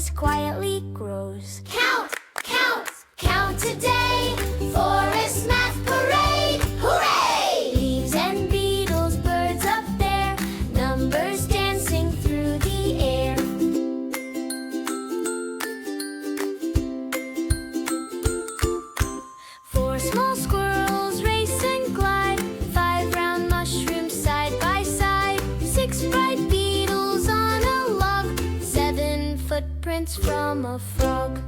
forest quietly grows. Count, count, count today. Forest math parade. Hooray! Leaves and beetles, birds up there, numbers dancing through the air. Four small squirrels race and glide, 5 round mushrooms side by side, 6 bright beetles on a log, 7 footprints from a frog.